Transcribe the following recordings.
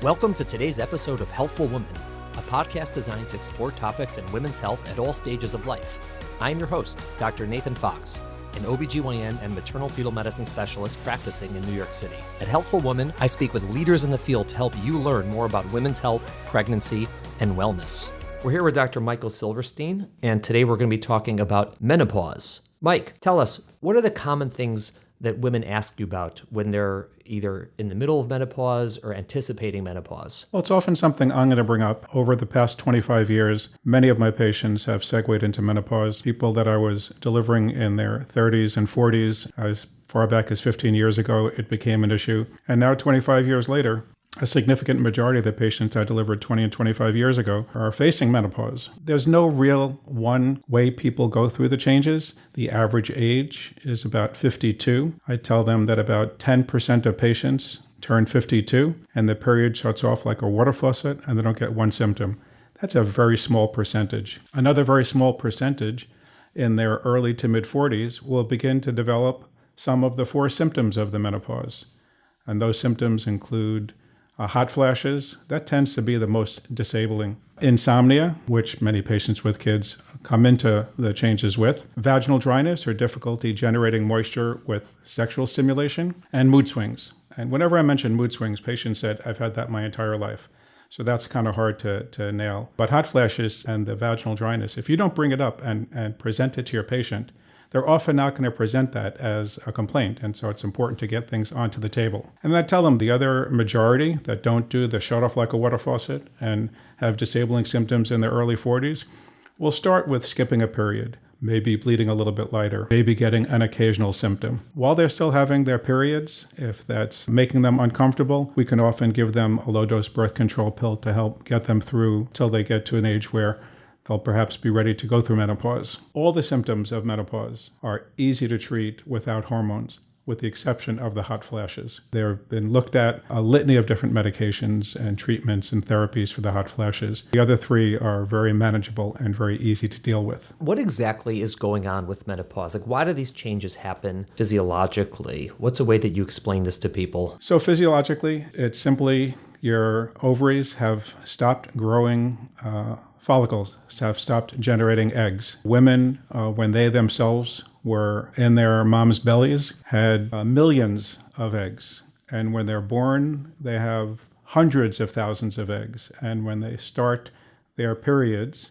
Welcome to today's episode of Healthful Woman, a podcast designed to explore topics in women's health at all stages of life. I'm your host, Dr. Nathan Fox, an OBGYN and maternal fetal medicine specialist practicing in New York City. At Healthful Woman, I speak with leaders in the field to help you learn more about women's health, pregnancy, and wellness. We're here with Dr. Michael Silverstein, and today we're going to be talking about menopause. Mike, tell us, what are the common things that women ask you about when they're either in the middle of menopause or anticipating menopause? Well, it's often something I'm going to bring up. Over the past 25 years, many of my patients have segued into menopause. People that I was delivering in their 30s and 40s, as far back as 15 years ago, it became an issue. And now 25 years later, a significant majority of the patients I delivered 20 and 25 years ago are facing menopause. There's no real one way people go through the changes. The average age is about 52. I tell them that about 10% of patients turn 52 and the period shuts off like a water faucet and they don't get one symptom. That's a very small percentage. Another very small percentage in their early to mid 40s will begin to develop some of the 4 symptoms of the menopause. And those symptoms include hot flashes. That tends to be the most disabling. Insomnia, which many patients with kids come into the changes with. Vaginal dryness or difficulty generating moisture with sexual stimulation. And mood swings. And whenever I mention mood swings, patients said, I've had that my entire life. So that's kind of hard to nail. But hot flashes and the vaginal dryness, if you don't bring it up and present it to your patient, they're often not going to present that as a complaint. And so it's important to get things onto the table. And I tell them the other majority that don't do the shut off like a water faucet and have disabling symptoms in their early 40s will start with skipping a period, maybe bleeding a little bit lighter, maybe getting an occasional symptom. While they're still having their periods, if that's making them uncomfortable, we can often give them a low-dose birth control pill to help get them through till they get to an age where they'll perhaps be ready to go through menopause. All the symptoms of menopause are easy to treat without hormones, with the exception of the hot flashes. They've been looked at a litany of different medications and treatments and therapies for the hot flashes. The other 3 are very manageable and very easy to deal with. What exactly is going on with menopause? Like, why do these changes happen physiologically? What's a way that you explain this to people? So physiologically, it's simply your ovaries have stopped growing follicles, have stopped generating eggs. Women, when they themselves were in their mom's bellies, had millions of eggs. And when they're born, they have hundreds of thousands of eggs. And when they start their periods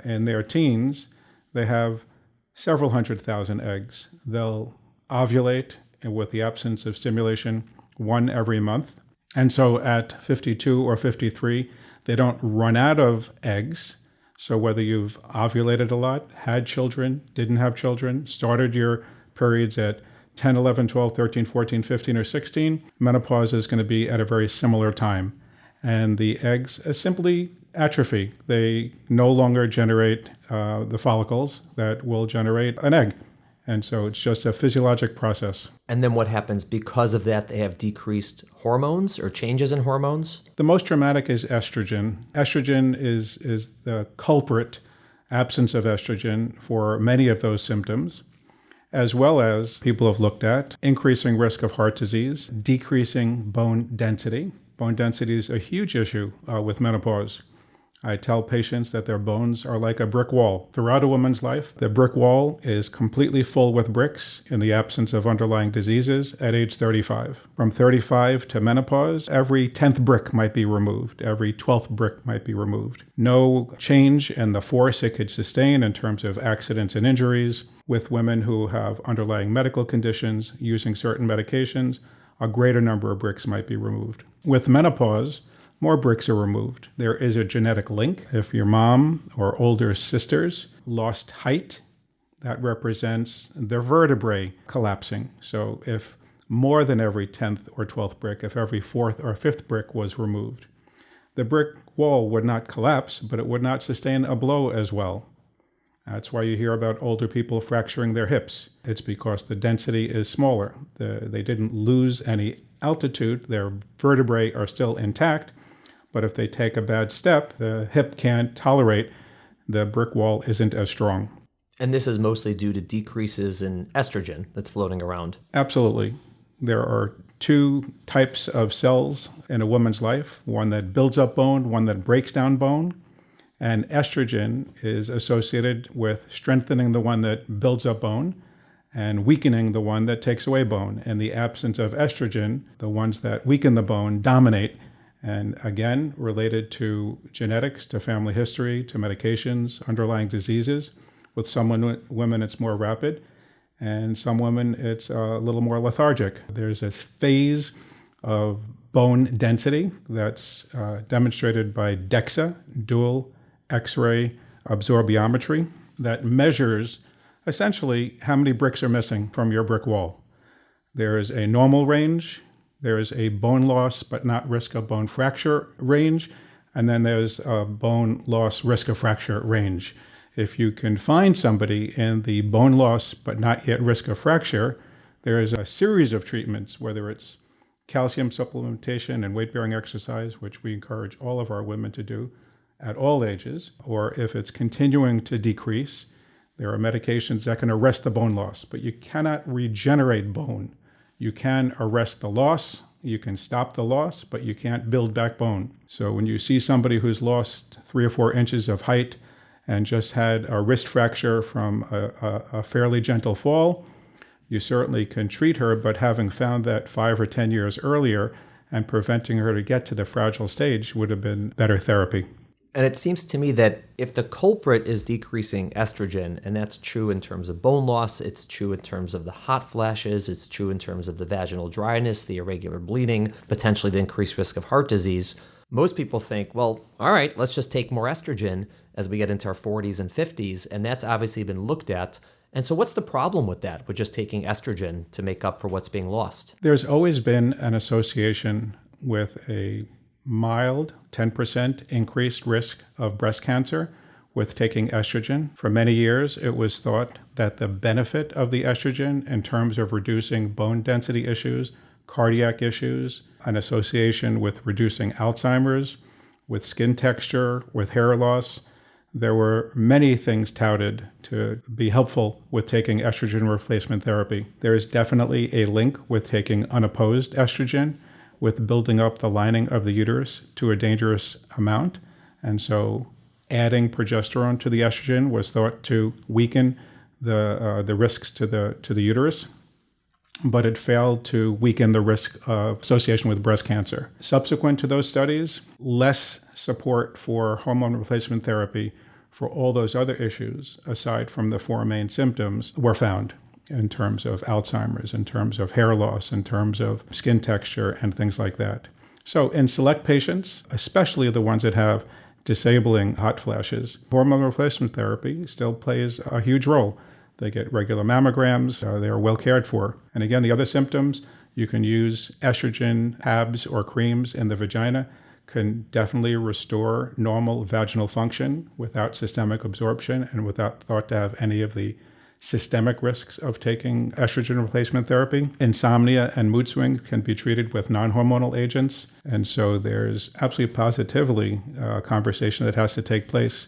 in their teens, they have several 100,000 eggs. They'll ovulate with the absence of stimulation 1 every month. And so at 52 or 53, they don't run out of eggs. So whether you've ovulated a lot, had children, didn't have children, started your periods at 10, 11, 12, 13, 14, 15, or 16, menopause is going to be at a very similar time. And the eggs simply atrophy. They no longer generate the follicles that will generate an egg. And so it's just a physiologic process. And then what happens because of that? They have decreased hormones or changes in hormones? The most dramatic is estrogen. Estrogen is the culprit, absence of estrogen for many of those symptoms, as well as people have looked at increasing risk of heart disease, decreasing bone density. Bone density is a huge issue with menopause. I tell patients that their bones are like a brick wall. Throughout a woman's life, the brick wall is completely full with bricks in the absence of underlying diseases at age 35. From 35 to menopause, every 10th brick might be removed. Every 12th brick might be removed. No change in the force it could sustain in terms of accidents and injuries. With women who have underlying medical conditions using certain medications, a greater number of bricks might be removed. With menopause, more bricks are removed. There is a genetic link. If your mom or older sisters lost height, that represents their vertebrae collapsing. So if more than every 10th or 12th brick, if every 4th or 5th brick was removed, the brick wall would not collapse, but it would not sustain a blow as well. That's why you hear about older people fracturing their hips. It's because the density is smaller. They didn't lose any altitude. Their vertebrae are still intact. But if they take a bad step, the hip can't tolerate, the brick wall isn't as strong. And this is mostly due to decreases in estrogen that's floating around. Absolutely. There are two types of cells in a woman's life, one that builds up bone, one that breaks down bone. And estrogen is associated with strengthening the one that builds up bone and weakening the one that takes away bone. In the absence of estrogen, the ones that weaken the bone dominate. And again, related to genetics, to family history, to medications, underlying diseases. With some women, it's more rapid. And some women, it's a little more lethargic. There's a phase of bone density that's demonstrated by DEXA, dual X-ray absorptiometry, that measures essentially how many bricks are missing from your brick wall. There is a normal range, there is a bone loss but not risk of bone fracture range, and then there's a bone loss risk of fracture range. If you can find somebody in the bone loss but not yet risk of fracture, there is a series of treatments, whether it's calcium supplementation and weight-bearing exercise, which we encourage all of our women to do at all ages, or if it's continuing to decrease, there are medications that can arrest the bone loss, but you cannot regenerate bone. You can arrest the loss, you can stop the loss, but you can't build back bone. So when you see somebody who's lost 3 or 4 inches of height and just had a wrist fracture from a fairly gentle fall, you certainly can treat her, but having found that 5 or 10 years earlier and preventing her to get to the fragile stage would have been better therapy. And it seems to me that if the culprit is decreasing estrogen, and that's true in terms of bone loss, it's true in terms of the hot flashes, it's true in terms of the vaginal dryness, the irregular bleeding, potentially the increased risk of heart disease, most people think, well, all right, let's just take more estrogen as we get into our 40s and 50s, and that's obviously been looked at. And so what's the problem with that, with just taking estrogen to make up for what's being lost? There's always been an association with a mild 10% increased risk of breast cancer with taking estrogen. For many years, it was thought that the benefit of the estrogen in terms of reducing bone density issues, cardiac issues, an association with reducing Alzheimer's, with skin texture, with hair loss. There were many things touted to be helpful with taking estrogen replacement therapy. There is definitely a link with taking unopposed estrogen, with building up the lining of the uterus to a dangerous amount. And so adding progesterone to the estrogen was thought to weaken the risks to the uterus, but it failed to weaken the risk of association with breast cancer. Subsequent to those studies, less support for hormone replacement therapy for all those other issues, aside from the 4 main symptoms, were found in terms of Alzheimer's, in terms of hair loss, in terms of skin texture, and things like that. So in select patients, especially the ones that have disabling hot flashes, hormone replacement therapy still plays a huge role. They get regular mammograms, they are well cared for. And again, the other symptoms, you can use estrogen tabs or creams in the vagina, can definitely restore normal vaginal function without systemic absorption and without thought to have any of the systemic risks of taking estrogen replacement therapy. Insomnia and mood swings can be treated with non-hormonal agents. And so there's absolutely positively a conversation that has to take place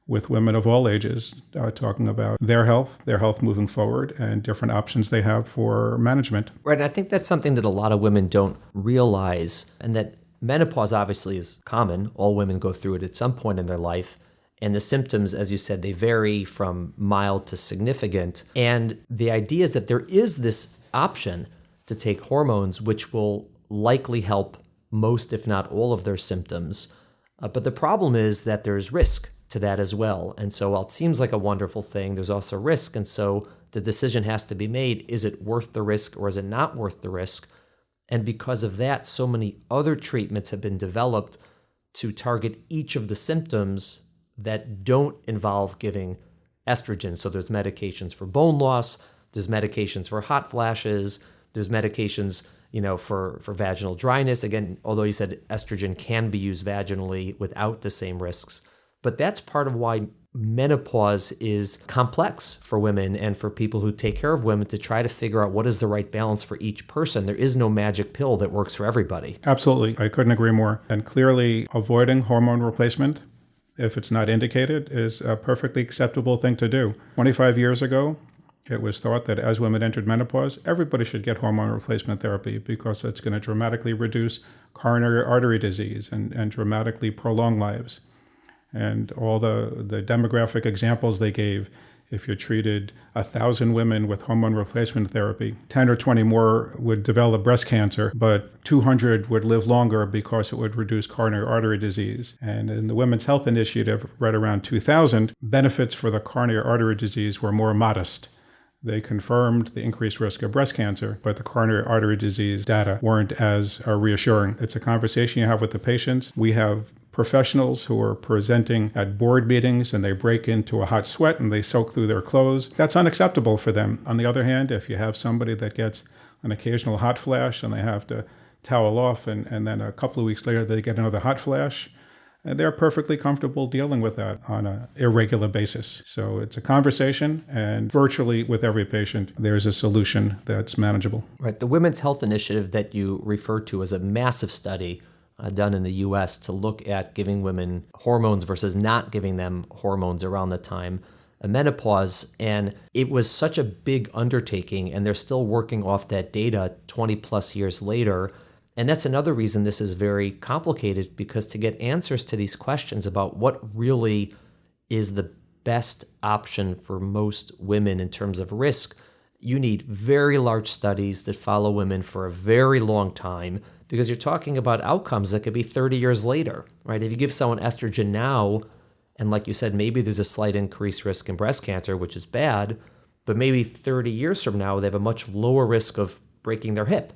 with women of all ages, talking about their health moving forward, and different options they have for management. Right, and I think that's something that a lot of women don't realize, and that menopause obviously is common. All women go through it at some point in their life. And the symptoms, as you said, they vary from mild to significant. And the idea is that there is this option to take hormones, which will likely help most, if not all, of their symptoms. But the problem is that there's risk to that as well. And so while it seems like a wonderful thing, there's also risk. And so the decision has to be made, is it worth the risk or is it not worth the risk? And because of that, so many other treatments have been developed to target each of the symptoms that don't involve giving estrogen. So there's medications for bone loss, there's medications for hot flashes, there's medications, for vaginal dryness. Again, although you said estrogen can be used vaginally without the same risks. But that's part of why menopause is complex for women and for people who take care of women, to try to figure out what is the right balance for each person. There is no magic pill that works for everybody. Absolutely. I couldn't agree more. And clearly, avoiding hormone replacement, if it's not indicated, is a perfectly acceptable thing to do. 25 years ago, It was thought that as women entered menopause, everybody should get hormone replacement therapy because it's going to dramatically reduce coronary artery disease and dramatically prolong lives. And all the demographic examples they gave, if you treated 1,000 women with hormone replacement therapy, 10 or 20 more would develop breast cancer, but 200 would live longer because it would reduce coronary artery disease. And in the Women's Health Initiative, right around 2000, benefits for the coronary artery disease were more modest. They confirmed the increased risk of breast cancer, but the coronary artery disease data weren't as reassuring. It's a conversation you have with the patients. We have professionals who are presenting at board meetings and they break into a hot sweat and they soak through their clothes. That's unacceptable for them. On the other hand, if you have somebody that gets an occasional hot flash and they have to towel off and then a couple of weeks later they get another hot flash, and they're perfectly comfortable dealing with that on an irregular basis. So it's a conversation, and virtually with every patient, there's a solution that's manageable. Right. The Women's Health Initiative that you refer to is a massive study done in the U.S. to look at giving women hormones versus not giving them hormones around the time of menopause. And it was such a big undertaking, and they're still working off that data 20 plus years later. And that's another reason this is very complicated, because to get answers to these questions about what really is the best option for most women in terms of risk, you need very large studies that follow women for a very long time, because you're talking about outcomes that could be 30 years later, right? If you give someone estrogen now, and like you said, maybe there's a slight increased risk in breast cancer, which is bad, but maybe 30 years from now, they have a much lower risk of breaking their hip.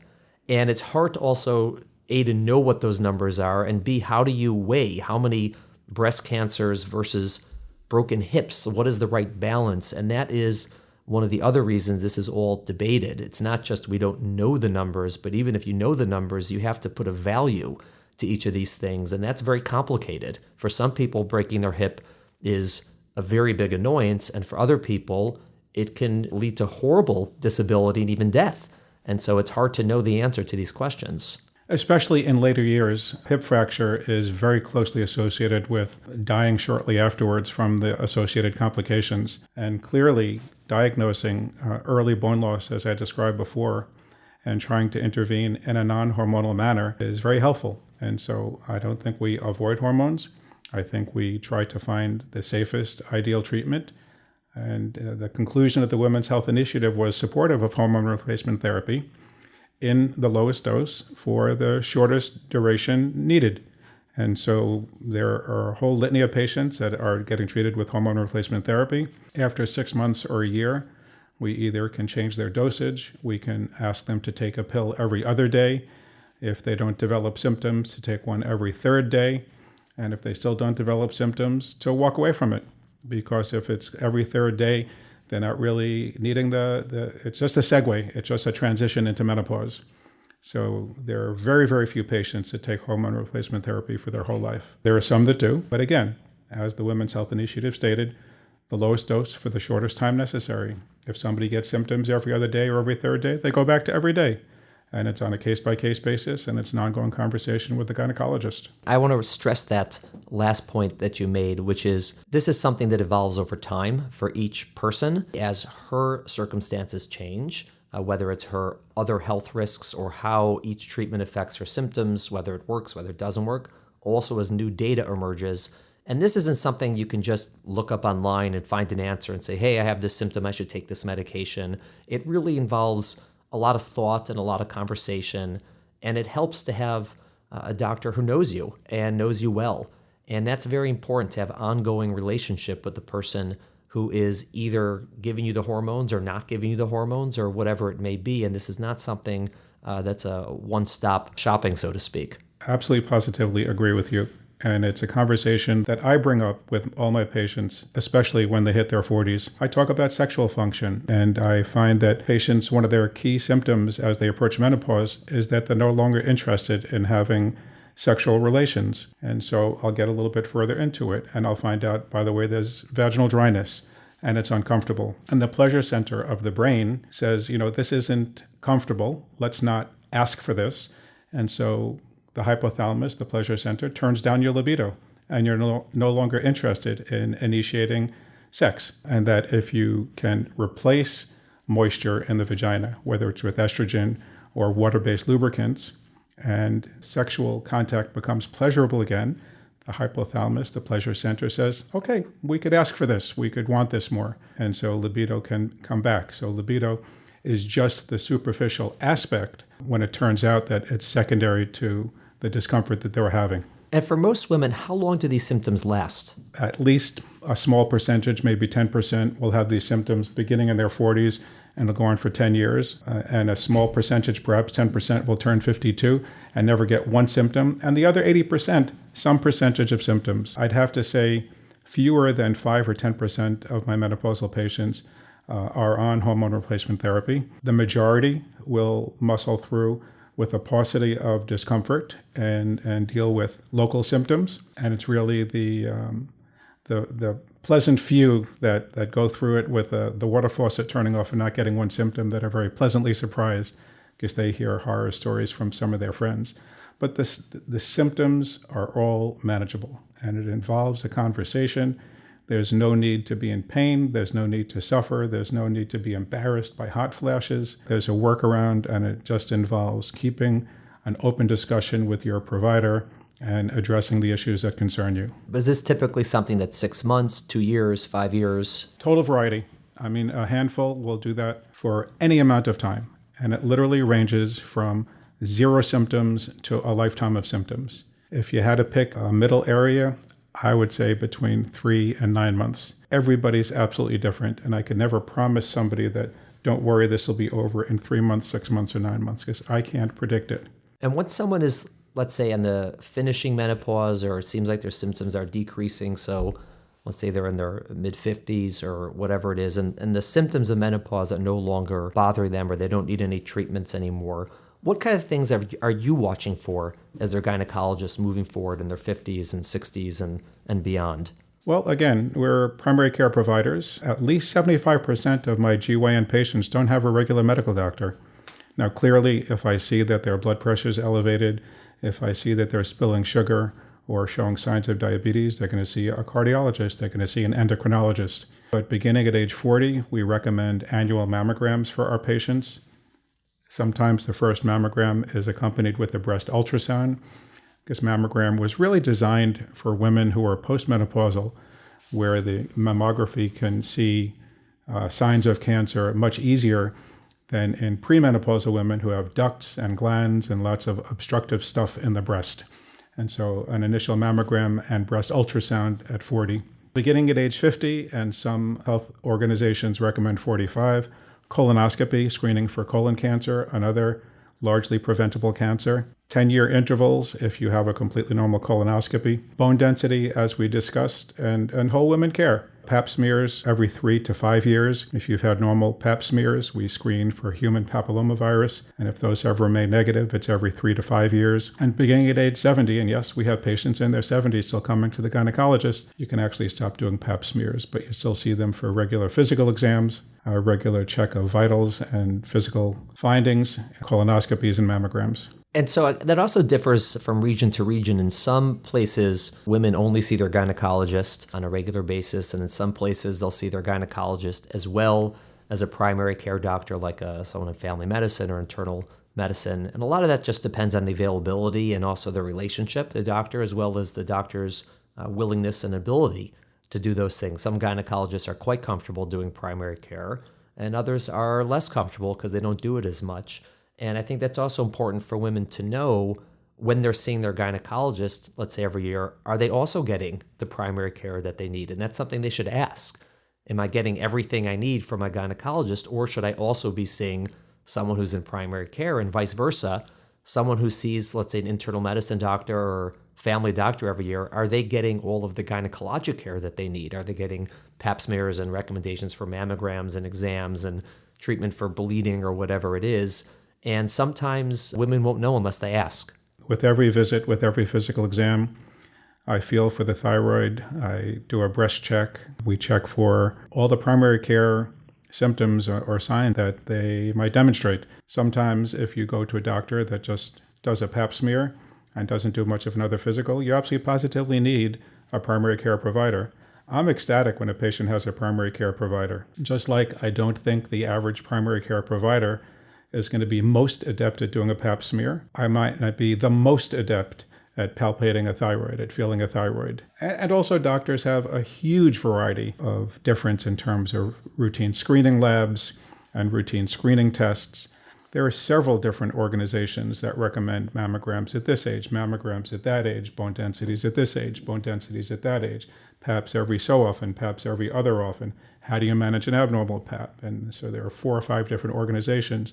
And it's hard to also, A, to know what those numbers are, and B, how do you weigh how many breast cancers versus broken hips? What is the right balance? And that is one of the other reasons this is all debated. It's not just we don't know the numbers, but even if you know the numbers, you have to put a value to each of these things. And that's very complicated. For some people, breaking their hip is a very big annoyance. And for other people, it can lead to horrible disability and even death. And so it's hard to know the answer to these questions. Especially in later years, hip fracture is very closely associated with dying shortly afterwards from the associated complications. And clearly, diagnosing early bone loss, as I described before, and trying to intervene in a non-hormonal manner is very helpful. And so I don't think we avoid hormones. I think we try to find the safest, ideal treatment. And the conclusion of the Women's Health Initiative was supportive of hormone replacement therapy in the lowest dose for the shortest duration needed. And so there are a whole litany of patients that are getting treated with hormone replacement therapy. After 6 months or a year, we either can change their dosage, we can ask them to take a pill every other day. If they don't develop symptoms, to take one every third day. And if they still don't develop symptoms, to walk away from it. Because if it's every third day, they're not really needing it's just a segue. It's just a transition into menopause. So there are very, very few patients that take hormone replacement therapy for their whole life. There are some that do, but again, as the Women's Health Initiative stated, the lowest dose for the shortest time necessary. If somebody gets symptoms every other day or every third day, they go back to every day. And it's on a case-by-case basis, and it's an ongoing conversation with the gynecologist. I want to stress that last point that you made, which is this is something that evolves over time for each person as her circumstances change, whether it's her other health risks or how each treatment affects her symptoms, whether it works, whether it doesn't work, also as new data emerges. And this isn't something you can just look up online and find an answer and say, hey, I have this symptom, I should take this medication. It really involves a lot of thought and a lot of conversation, and it helps to have a doctor who knows you and knows you well. And that's very important, to have ongoing relationship with the person who is either giving you the hormones or not giving you the hormones or whatever it may be. And this is not something that's a one-stop shopping, so to speak. Absolutely, positively agree with you. And it's a conversation that I bring up with all my patients, especially when they hit their 40s. I talk about sexual function, and I find that patients, one of their key symptoms as they approach menopause is that they're no longer interested in having sexual relations. And so I'll get a little bit further into it, and I'll find out, by the way, there's vaginal dryness, and it's uncomfortable. And the pleasure center of the brain says, this isn't comfortable. Let's not ask for this. And so the hypothalamus, the pleasure center, turns down your libido, and you're no longer interested in initiating sex. And that if you can replace moisture in the vagina, whether it's with estrogen or water-based lubricants, and sexual contact becomes pleasurable again, the hypothalamus, the pleasure center, says, okay, we could ask for this, we could want this more. And so libido can come back. So libido is just the superficial aspect when it turns out that it's secondary to the discomfort that they were having. And for most women, how long do these symptoms last? At least a small percentage, maybe 10%, will have these symptoms beginning in their 40s and it'll go on for 10 years. And a small percentage, perhaps 10%, will turn 52 and never get one symptom. And the other 80%, some percentage of symptoms. I'd have to say fewer than 5 or 10% of my menopausal patients are on hormone replacement therapy. The majority will muscle through with a paucity of discomfort and deal with local symptoms. And it's really the pleasant few that go through it with the water faucet turning off and not getting one symptom that are very pleasantly surprised because they hear horror stories from some of their friends. But the symptoms are all manageable, and it involves a conversation. There's no need to be in pain. There's no need to suffer. There's no need to be embarrassed by hot flashes. There's a workaround, and it just involves keeping an open discussion with your provider and addressing the issues that concern you. Is this typically something that's 6 months, 2 years, 5 years? Total variety. I mean, a handful will do that for any amount of time. And it literally ranges from 0 symptoms to a lifetime of symptoms. If you had to pick a middle area, I would say between 3 and 9 months. Everybody's absolutely different. And I could never promise somebody that, don't worry, this will be over in 3 months, 6 months, or 9 months, because I can't predict it. And once someone is, let's say, in the finishing menopause, or it seems like their symptoms are decreasing, so let's say they're in their mid-50s or whatever it is, and the symptoms of menopause are no longer bothering them or they don't need any treatments anymore, what kind of things are you watching for as their gynecologist moving forward in their 50s and 60s and beyond? Well, again, we're primary care providers. At least 75% of my GYN patients don't have a regular medical doctor. Now, clearly, if I see that their blood pressure is elevated, if I see that they're spilling sugar or showing signs of diabetes, they're going to see a cardiologist, they're going to see an endocrinologist. But beginning at age 40, we recommend annual mammograms for our patients. Sometimes the first mammogram is accompanied with a breast ultrasound. This mammogram was really designed for women who are postmenopausal, where the mammography can see signs of cancer much easier than in premenopausal women who have ducts and glands and lots of obstructive stuff in the breast. And so an initial mammogram and breast ultrasound at 40. Beginning at age 50, and some health organizations recommend 45, colonoscopy, screening for colon cancer, another largely preventable cancer. 10-year intervals if you have a completely normal colonoscopy. Bone density, as we discussed, and whole women care. Pap smears every 3 to 5 years. If you've had normal pap smears, we screen for human papillomavirus. And if those ever remain negative, it's every 3 to 5 years. And beginning at age 70, and yes, we have patients in their 70s still coming to the gynecologist, you can actually stop doing pap smears, but you still see them for regular physical exams, a regular check of vitals and physical findings, colonoscopies and mammograms. And so that also differs from region to region. In some places, women only see their gynecologist on a regular basis, and in some places, they'll see their gynecologist as well as a primary care doctor, like someone in family medicine or internal medicine. And a lot of that just depends on the availability and also the relationship, the doctor, as well as the doctor's willingness and ability to do those things. Some gynecologists are quite comfortable doing primary care, and others are less comfortable because they don't do it as much. And I think that's also important for women to know when they're seeing their gynecologist, let's say every year, are they also getting the primary care that they need? And that's something they should ask. Am I getting everything I need from my gynecologist, or should I also be seeing someone who's in primary care, and vice versa? Someone who sees, let's say, an internal medicine doctor or family doctor every year, are they getting all of the gynecologic care that they need? Are they getting pap smears and recommendations for mammograms and exams and treatment for bleeding or whatever it is? And sometimes women won't know unless they ask. With every visit, with every physical exam, I feel for the thyroid. I do a breast check. We check for all the primary care symptoms or signs that they might demonstrate. Sometimes if you go to a doctor that just does a pap smear and doesn't do much of another physical, you absolutely positively need a primary care provider. I'm ecstatic when a patient has a primary care provider. Just like I don't think the average primary care provider is going to be most adept at doing a pap smear. I might not be the most adept at palpating a thyroid, at feeling a thyroid. And also doctors have a huge variety of difference in terms of routine screening labs and routine screening tests. There are several different organizations that recommend mammograms at this age, mammograms at that age, bone densities at this age, bone densities at that age, PAPs every so often, PAPs every other often. How do you manage an abnormal PAP? And so there are 4 or 5 different organizations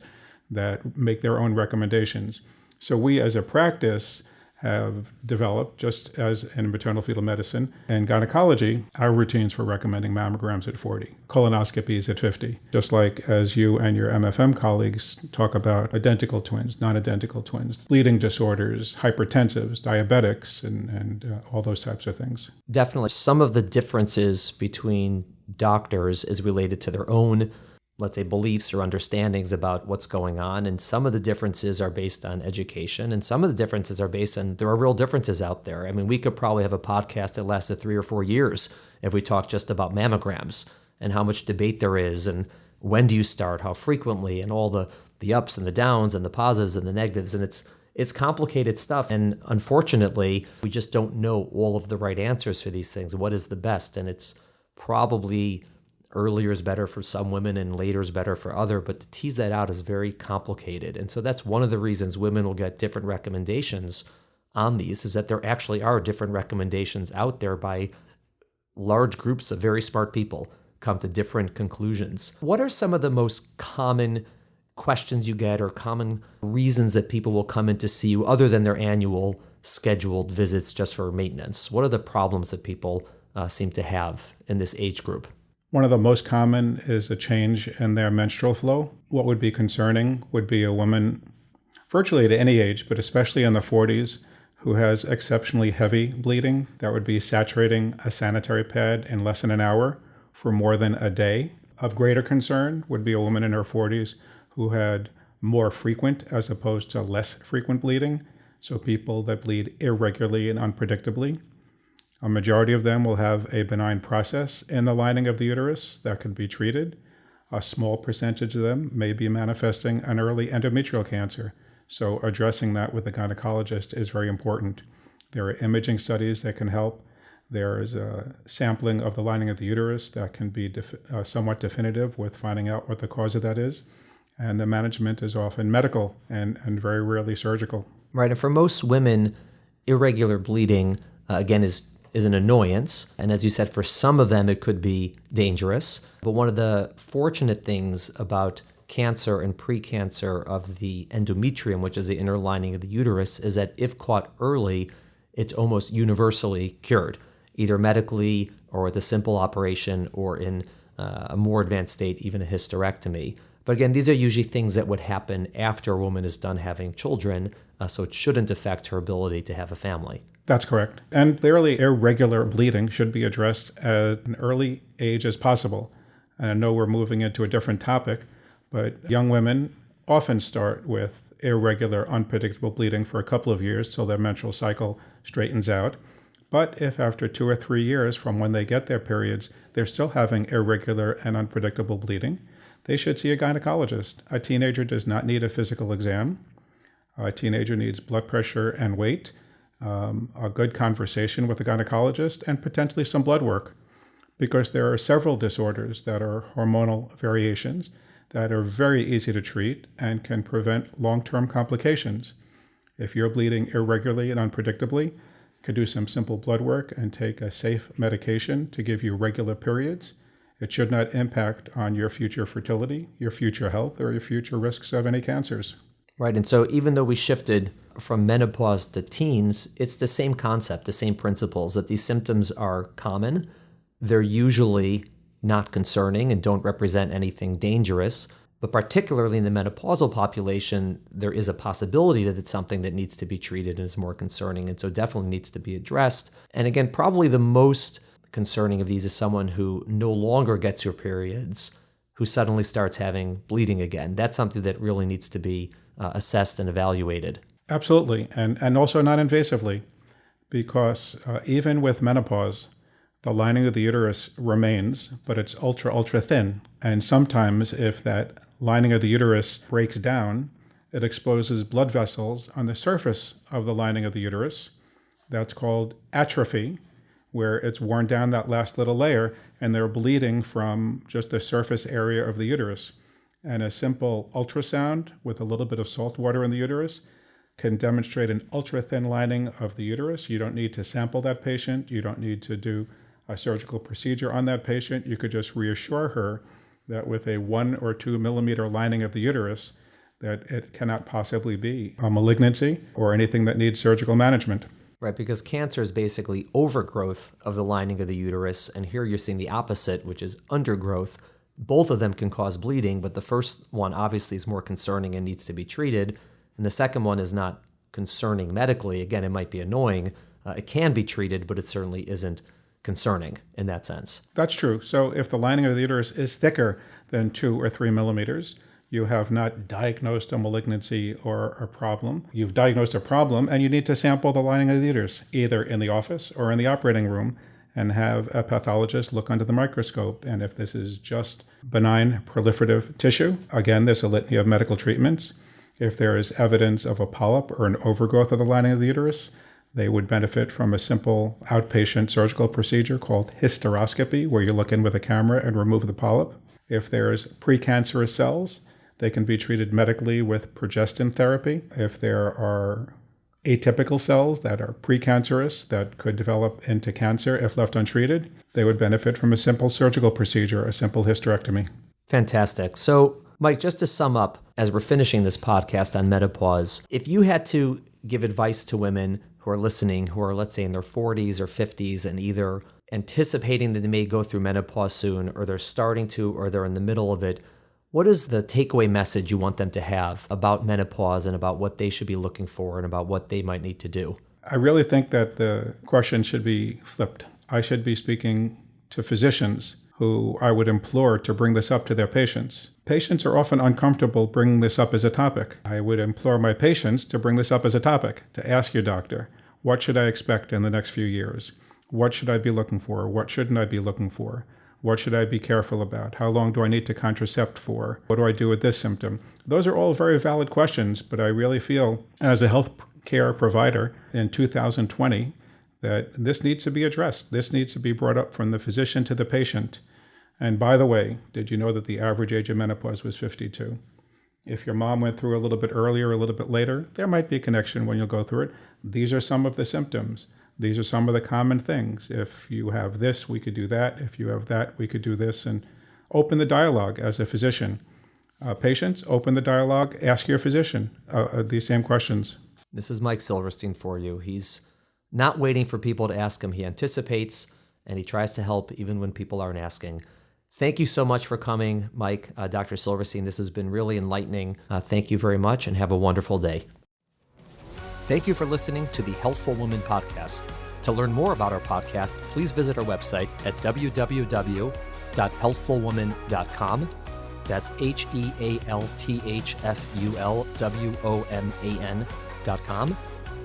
that make their own recommendations. So we as a practice have developed, just as in maternal fetal medicine and gynecology, our routines for recommending mammograms at 40, colonoscopies at 50, just like as you and your MFM colleagues talk about identical twins, non-identical twins, bleeding disorders, hypertensives, diabetics, and all those types of things. Definitely. Some of the differences between doctors is related to their own, let's say, beliefs or understandings about what's going on. And some of the differences are based on education. And some of the differences are based on, there are real differences out there. I mean, we could probably have a podcast that lasted 3 or 4 years if we talk just about mammograms and how much debate there is and when do you start, how frequently, and all the ups and the downs and the positives and the negatives. And it's complicated stuff. And unfortunately, we just don't know all of the right answers for these things. What is the best? And it's probably earlier is better for some women and later is better for other, but to tease that out is very complicated. And so that's one of the reasons women will get different recommendations on these, is that there actually are different recommendations out there by large groups of very smart people come to different conclusions. What are some of the most common questions you get or common reasons that people will come in to see you other than their annual scheduled visits just for maintenance? What are the problems that people seem to have in this age group? One of the most common is a change in their menstrual flow. What would be concerning would be a woman, virtually at any age, but especially in the 40s, who has exceptionally heavy bleeding that would be saturating a sanitary pad in less than an hour for more than a day. Of greater concern would be a woman in her 40s who had more frequent as opposed to less frequent bleeding, so people that bleed irregularly and unpredictably. A majority of them will have a benign process in the lining of the uterus that can be treated. A small percentage of them may be manifesting an early endometrial cancer, so addressing that with a gynecologist is very important. There are imaging studies that can help. There is a sampling of the lining of the uterus that can be somewhat definitive with finding out what the cause of that is. And the management is often medical and very rarely surgical. Right, and for most women, irregular bleeding, again, is an annoyance. And as you said, for some of them, it could be dangerous. But one of the fortunate things about cancer and precancer of the endometrium, which is the inner lining of the uterus, is that if caught early, it's almost universally cured, either medically or with a simple operation or in a more advanced state, even a hysterectomy. But again, these are usually things that would happen after a woman is done having children, so it shouldn't affect her ability to have a family. That's correct. And clearly, irregular bleeding should be addressed at an early age as possible. And I know we're moving into a different topic, but young women often start with irregular, unpredictable bleeding for a couple of years till their menstrual cycle straightens out. But if after 2 or 3 years from when they get their periods, they're still having irregular and unpredictable bleeding, they should see a gynecologist. A teenager does not need a physical exam. A teenager needs blood pressure and weight, a good conversation with a gynecologist, and potentially some blood work, because there are several disorders that are hormonal variations that are very easy to treat and can prevent long-term complications. If you're bleeding irregularly and unpredictably, you could do some simple blood work and take a safe medication to give you regular periods. It should not impact on your future fertility, your future health, or your future risks of any cancers. Right, and so even though we shifted from menopause to teens, it's the same concept, the same principles, that these symptoms are common. They're usually not concerning and don't represent anything dangerous. But particularly in the menopausal population, there is a possibility that it's something that needs to be treated and is more concerning, and so definitely needs to be addressed. And again, probably the most concerning of these is someone who no longer gets your periods, who suddenly starts having bleeding again. That's something that really needs to be assessed and evaluated. Absolutely, and also not invasively, because even with menopause, The lining of the uterus remains, but it's ultra thin. And sometimes if that lining of the uterus breaks down, it exposes blood vessels on the surface of the lining of the uterus. That's called atrophy, where it's worn down that last little layer and they're bleeding from just the surface area of the uterus. And a simple ultrasound with a little bit of salt water in the uterus can demonstrate an ultra-thin lining of the uterus. You don't need to sample that patient. You don't need to do a surgical procedure on that patient. You could just reassure her that with a 1 or 2 millimeter lining of the uterus, that it cannot possibly be a malignancy or anything that needs surgical management. Right, because cancer is basically overgrowth of the lining of the uterus, and here you're seeing the opposite, which is undergrowth. Both of them can cause bleeding, but the first one obviously is more concerning and needs to be treated, and the second one is not concerning medically. Again, it might be annoying. It can be treated, but it certainly isn't concerning in that sense. That's true. So if the lining of the uterus is thicker than 2 or 3 millimeters, you have not diagnosed a malignancy or a problem. You've diagnosed a problem and you need to sample the lining of the uterus, either in the office or in the operating room, and have a pathologist look under the microscope. And if this is just benign proliferative tissue, again, there's a litany of medical treatments. If there is evidence of a polyp or an overgrowth of the lining of the uterus, they would benefit from a simple outpatient surgical procedure called hysteroscopy, where you look in with a camera and remove the polyp. If there's precancerous cells, they can be treated medically with progestin therapy. If there are atypical cells that are precancerous that could develop into cancer if left untreated, they would benefit from a simple surgical procedure, a simple hysterectomy. Fantastic. So, Mike, just to sum up, as we're finishing this podcast on menopause, if you had to give advice to women who are listening, who are, let's say, in their 40s or 50s and either anticipating that they may go through menopause soon, or they're starting to, or they're in the middle of it, what is the takeaway message you want them to have about menopause and about what they should be looking for and about what they might need to do? I really think that the question should be flipped. I should be speaking to physicians who I would implore to bring this up to their patients. Patients are often uncomfortable bringing this up as a topic. I would implore my patients to bring this up as a topic, to ask your doctor, what should I expect in the next few years? What should I be looking for? What shouldn't I be looking for? What should I be careful about? How long do I need to contracept for? What do I do with this symptom? Those are all very valid questions, but I really feel as a healthcare provider in 2020 that this needs to be addressed. This needs to be brought up from the physician to the patient. And by the way, did you know that the average age of menopause was 52? If your mom went through a little bit earlier, a little bit later, there might be a connection when you'll go through it. These are some of the symptoms. These are some of the common things. If you have this, we could do that. If you have that, we could do this. And open the dialogue as a physician. Patients, open the dialogue. Ask your physician these same questions. This is Mike Silverstein for you. He's not waiting for people to ask him. He anticipates, and he tries to help even when people aren't asking. Thank you so much for coming, Mike, Dr. Silverstein. This has been really enlightening. Thank you very much, and have a wonderful day. Thank you for listening to the Healthful Woman podcast. To learn more about our podcast, please visit our website at www.healthfulwoman.com. That's HEALTHFULWOMAN.com.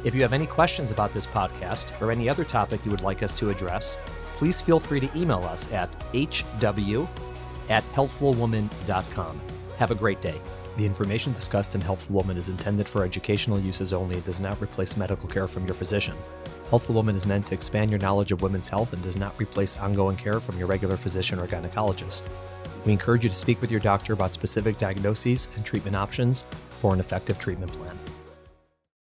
If you have any questions about this podcast or any other topic you would like us to address, please feel free to email us at hw@healthfulwoman.com. Have a great day. The information discussed in Healthful Woman is intended for educational uses only. It does not replace medical care from your physician. Healthful Woman is meant to expand your knowledge of women's health and does not replace ongoing care from your regular physician or gynecologist. We encourage you to speak with your doctor about specific diagnoses and treatment options for an effective treatment plan.